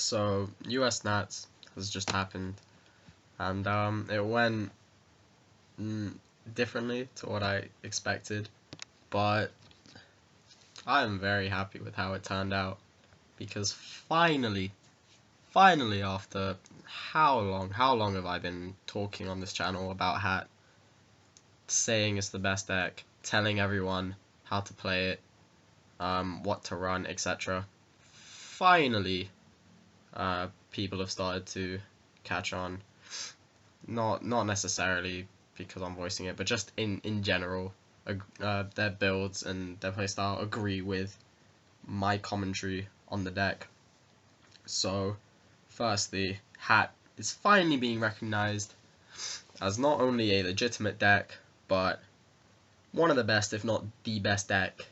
So US Nats has just happened, and it went differently to what I expected, but I am very happy with how it turned out because finally after how long have I been talking on this channel about Hat, saying it's the best deck, telling everyone how to play it, what to run, etc. Finally, people have started to catch on. Not necessarily because I'm voicing it, but just in general, their builds and their playstyle agree with my commentary on the deck. So, firstly, Hat is finally being recognized as not only a legitimate deck, but one of the best, if not the best deck,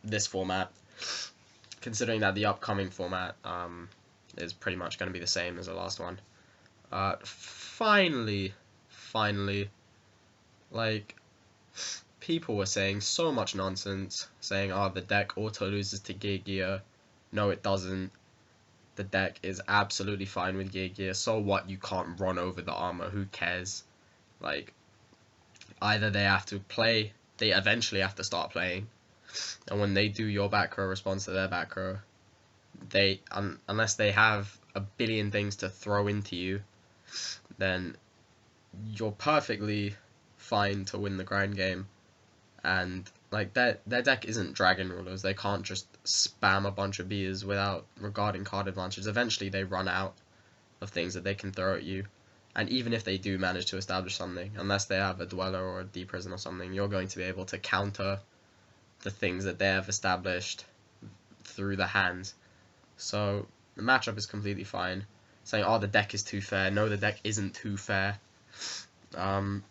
this format, considering that the upcoming format is pretty much going to be the same as the last one. Finally, like, people were saying so much nonsense, saying, oh, the deck auto loses to Gear Gear. No, it doesn't. The deck is absolutely fine with Gear Gear. So what? You can't run over the armor. Who cares? Like, either they eventually have to start playing, and when they do your back row response to their back row, unless they have a billion things to throw into you, then you're perfectly fine to win the grind game. And like their deck isn't Dragon Rulers. They can't just spam a bunch of beers without regarding card advantage. Eventually they run out of things that they can throw at you. And even if they do manage to establish something, unless they have a Dweller or a Deep Prison or something, you're going to be able to counter the things that they have established through the hands. So the matchup is completely fine. Saying, oh, the deck is too fair. No, the deck isn't too fair. The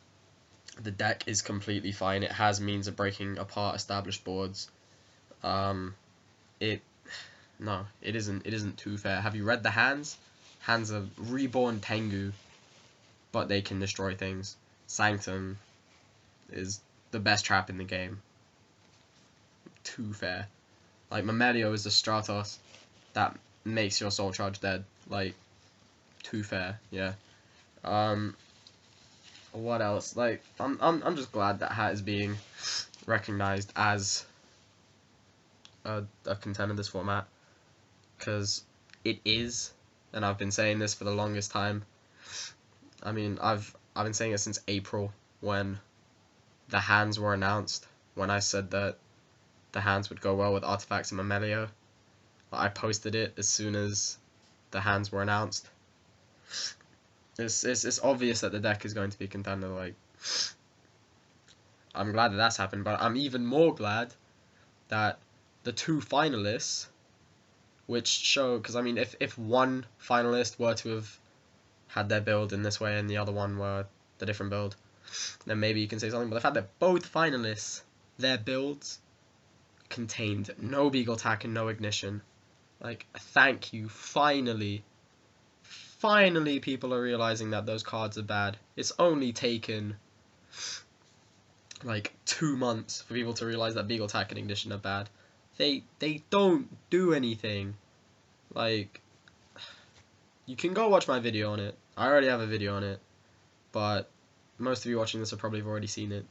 deck is completely fine. It has means of breaking apart established boards. No, it isn't too fair. Have you read the hands? Hands are reborn Tengu, but they can destroy things. Sanctum is the best trap in the game. Too fair. Like, Mamelio is a Stratos that makes your Soul Charge dead. Like, too fair, yeah. What else? Like, I'm just glad that Hat is being recognized as a contender in this format, because it is, and I've been saying this for the longest time. I mean, I've been saying it since April when the hands were announced. When I said that the hands would go well with Artifacts and Mamelio, I posted it as soon as the hands were announced. It's obvious that the deck is going to be a contender. Like, I'm glad that that's happened, but I'm even more glad that the two finalists, which show, because I mean, if one finalist were to have had their build in this way and the other one were the different build, then maybe you can say something. But the fact that both finalists, their builds contained no Beagle Tack and no Ignition, like, thank you, finally people are realizing that those cards are bad. It's only taken like 2 months for people to realize that Beagle Tack and Ignition are bad. They don't do anything. Like, you can go watch my video on it. I already have a video on it, but most of you watching this have probably already seen it.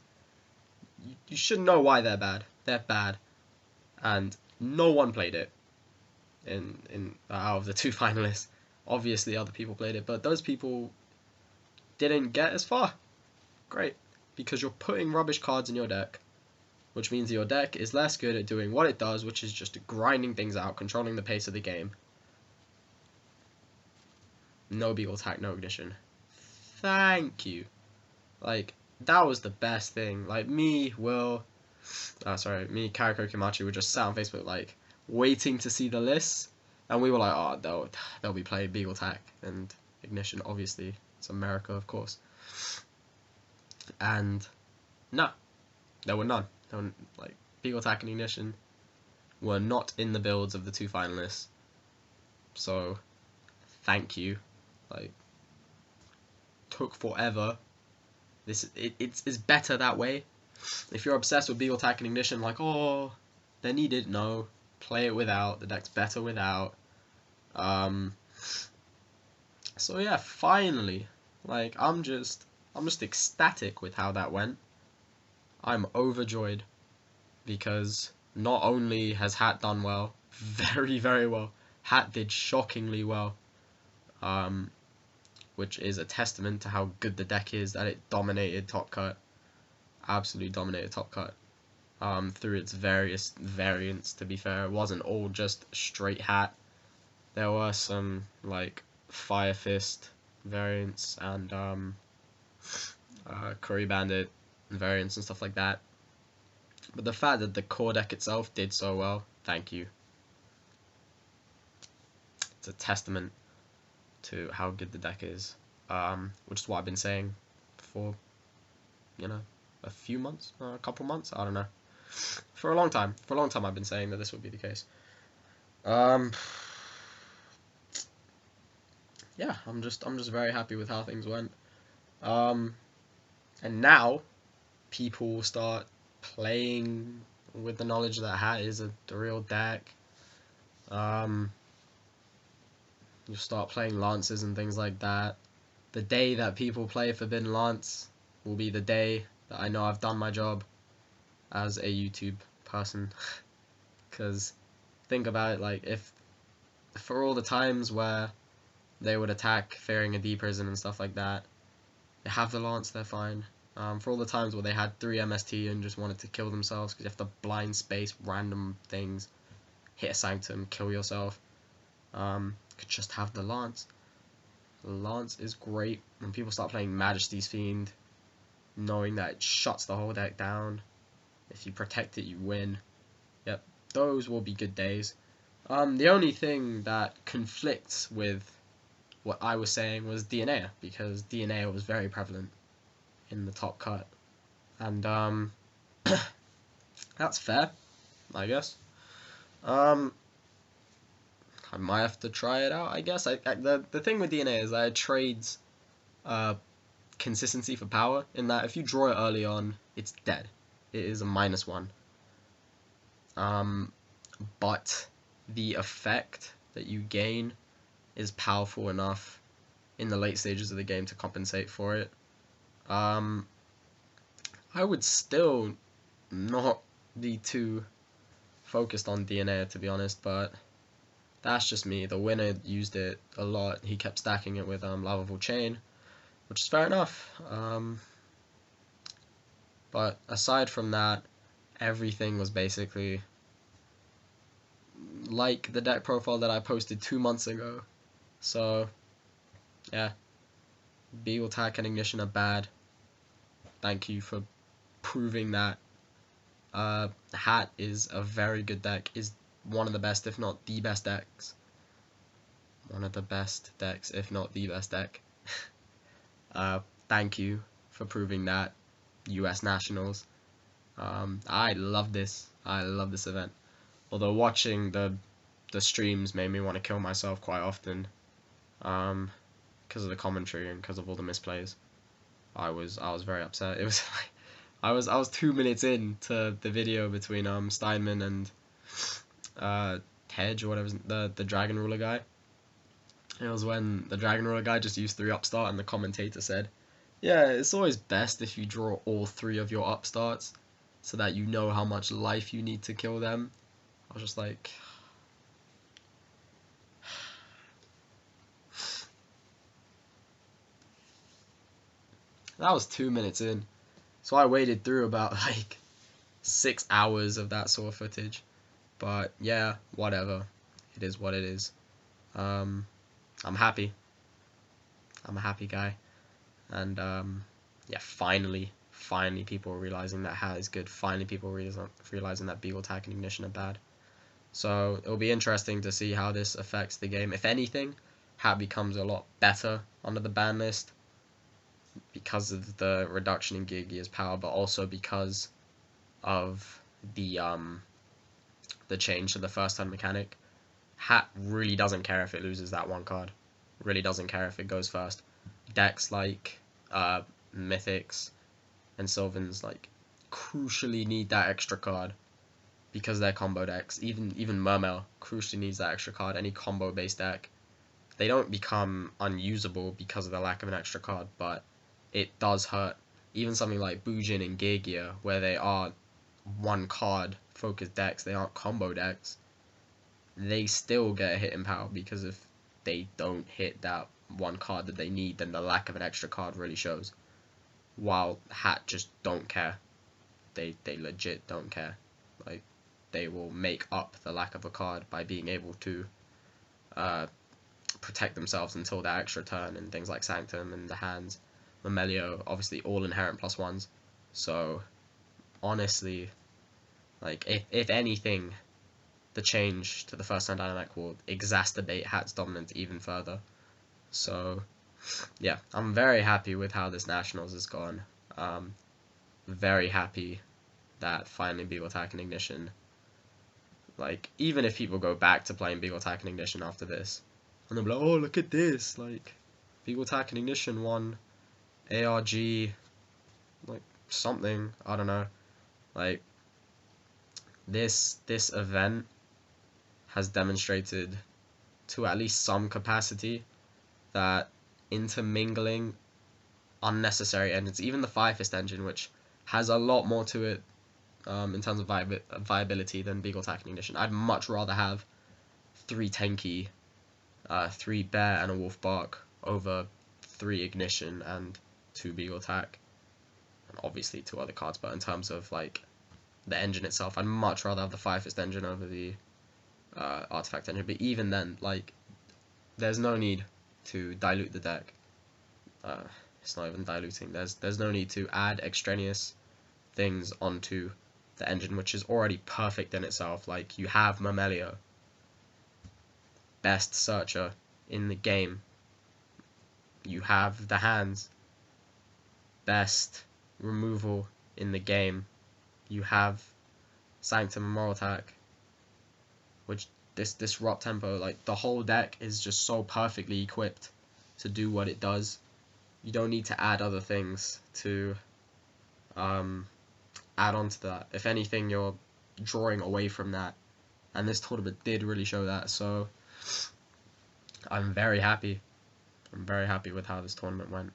You should know why they're bad. They're bad, and no one played it out of the two finalists. Obviously other people played it, but those people didn't get as far. Great, because you're putting rubbish cards in your deck, which means your deck is less good at doing what it does, which is just grinding things out, controlling the pace of the game. No Beagle Tack, no Ignition. Thank you. Like, that was the best thing. Like, me, Karako Kimachi were just sat on Facebook, like, waiting to see the lists. And we were like, oh, they'll be playing Beagle Tack and Ignition, obviously. It's America, of course. And, no. There were none. Like, Beagle Tack and Ignition were not in the builds of the two finalists. So, thank you. Like, took forever. It's better that way. If you're obsessed with Beagle Tack and Ignition, like, oh, they're needed, no. Play it without. The deck's better without. So yeah, finally, like I'm just ecstatic with how that went. I'm overjoyed because not only has Hat done well, very, very well, Hat did shockingly well, which is a testament to how good the deck is, that it dominated Top Cut, absolutely dominated Top Cut, through its various variants. To be fair, it wasn't all just straight Hat. There were some like Fire Fist variants and Curry Bandit variants and stuff like that. But the fact that the core deck itself did so well, thank you. It's a testament to how good the deck is, which is what I've been saying for, a few months, a couple months, I don't know. For a long time I've been saying that this would be the case. Yeah, I'm just very happy with how things went. And now people will start playing with the knowledge that Hat is the real deck. You'll start playing lances and things like that. The day that people play Forbidden Lance will be the day that I know I've done my job as a YouTube person. Because think about it, like, if for all the times where they would attack fearing a D prison and stuff like that, they have the lance, they're fine. For all the times where they had 3 MST and just wanted to kill themselves because you have to blind space random things, hit a Sanctum, kill yourself, could just have the lance. The lance is great. When people start playing Majesty's Fiend, knowing that it shuts the whole deck down, if you protect it you win. Yep, those will be good days. The only thing that conflicts with what I was saying was DNA, because DNA was very prevalent in the Top Cut, and that's fair, I guess. I might have to try it out, I guess. The thing with DNA is that it trades consistency for power, in that if you draw it early on, it's dead. It is a -1. But the effect that you gain is powerful enough in the late stages of the game to compensate for it. I would still not be too focused on DNA, to be honest, but that's just me. The winner used it a lot. He kept stacking it with Lovable Chain, which is fair enough. But aside from that, everything was basically like the deck profile that I posted 2 months ago. So, yeah. Beagle Tack and Ignition are bad. Thank you for proving that. Hat is a very good deck. Is one of the best, if not the best decks. One of the best decks, if not the best deck. Thank you for proving that, US Nationals. I love this. I love this event. Although watching the streams made me want to kill myself quite often, because of the commentary and because of all the misplays. I was very upset. It was like I was 2 minutes into the video between Steinman and Hedge or whatever, the Dragon Ruler guy. It was when the Dragon Ruler guy just used 3 upstart and the commentator said, yeah, it's always best if you draw all 3 of your upstarts so that you know how much life you need to kill them. I was just like, that was 2 minutes in. So I waited through about like 6 hours of that sort of footage. But yeah, whatever. It is what it is. I'm happy. I'm a happy guy. And yeah, finally people are realizing that Hat is good. Finally people are realizing that Beagle Tack and Ignition are bad. So it'll be interesting to see how this affects the game. If anything, Hat becomes a lot better under the ban list because of the reduction in Gear's power, but also because of the change to the first turn mechanic. Hat really doesn't care if it loses that 1 card. Really doesn't care if it goes first. Decks like Mythics and Sylvans like crucially need that extra card because they're combo decks. Even Mermail crucially needs that extra card. Any combo based deck they don't become unusable because of the lack of an extra card, but it does hurt. Even something like Bujin and Gear, where they are one card focused decks, they aren't combo decks, they still get a hit in power, because if they don't hit that one card that they need, then the lack of an extra card really shows. While Hat just don't care. They legit don't care. Like, they will make up the lack of a card by being able to protect themselves until that extra turn, and things like Sanctum and the hands. Mamelio, obviously all inherent +1s. So honestly, like, if anything, the change to the first turn dynamic will exacerbate Hat's dominance even further. So yeah, I'm very happy with how this Nationals has gone. Very happy that finally Beagle Attack and Ignition, like, even if people go back to playing Beagle Attack and Ignition after this, and they'll be like, oh, look at this, like, Beagle Attack and Ignition won ARG, like, something, I don't know, like, this event has demonstrated to at least some capacity that intermingling unnecessary engines, even the Fire Fist engine, which has a lot more to it in terms of viability than Beagle Attack and Ignition. I'd much rather have 3 Tenki, 3 Bear and a Wolf Bark over 3 Ignition and 2 Beagle Attack, and obviously 2 other cards, but in terms of, like, the engine itself, I'd much rather have the Fire Fist engine over the Artifact engine. But even then, like, there's no need to dilute the deck. It's not even diluting. There's no need to add extraneous things onto the engine, which is already perfect in itself. Like, you have Mamelio, best searcher in the game. You have the hands, best removal in the game. You have Sanctum and Moral Attack, which disrupt tempo. Like, the whole deck is just so perfectly equipped to do what it does. You don't need to add other things to add on to that. If anything, you're drawing away from that, and this tournament did really show that. So I'm very happy. I'm very happy with how this tournament went.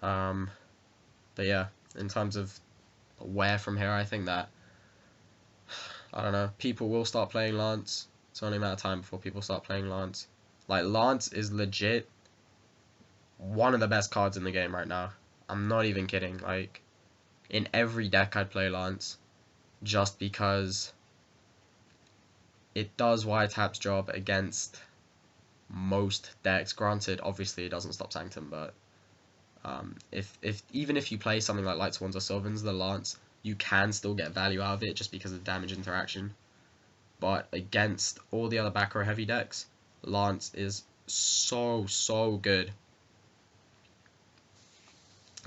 But yeah, in terms of where from here, I think that, I don't know, people will start playing Lance. It's only a matter of time before people start playing Lance. Like, Lance is legit one of the best cards in the game right now. I'm not even kidding. Like, in every deck I'd play Lance, just because it does Wiretap's job against most decks. Granted, obviously it doesn't stop Sanctum, but even if you play something like Light Swans or Sylvans, the Lance, you can still get value out of it just because of the damage interaction. But against all the other back row heavy decks, Lance is so good.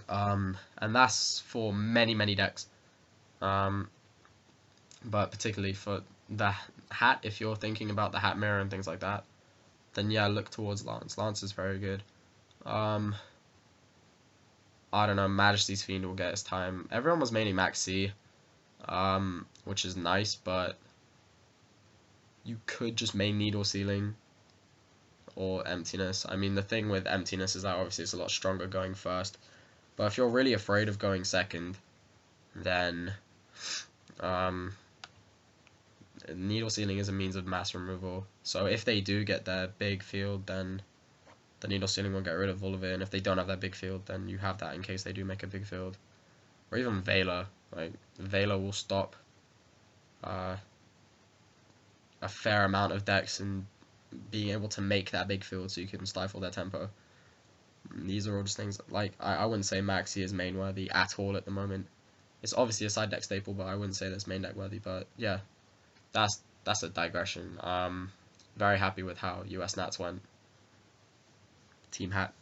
And that's for many decks. But particularly for the Hat, if you're thinking about the Hat Mirror and things like that, then yeah, look towards Lance. Lance is very good. I don't know, Majesty's Fiend will get his time. Everyone was mainly Max C, which is nice, but you could just main Needle Ceiling or Emptiness. I mean, the thing with Emptiness is that obviously it's a lot stronger going first, but if you're really afraid of going second, then Needle Ceiling is a means of mass removal. So if they do get their big field, then the Needle Ceiling will get rid of all of it, and if they don't have that big field, then you have that in case they do make a big field. Or even Vela. Like, Vela will stop a fair amount of decks in being able to make that big field so you can stifle their tempo. These are all just things, like, I wouldn't say Maxi is main worthy at all at the moment. It's obviously a side deck staple, but I wouldn't say that's main deck worthy. But yeah, that's a digression. Very happy with how US Nats went. Team Hat.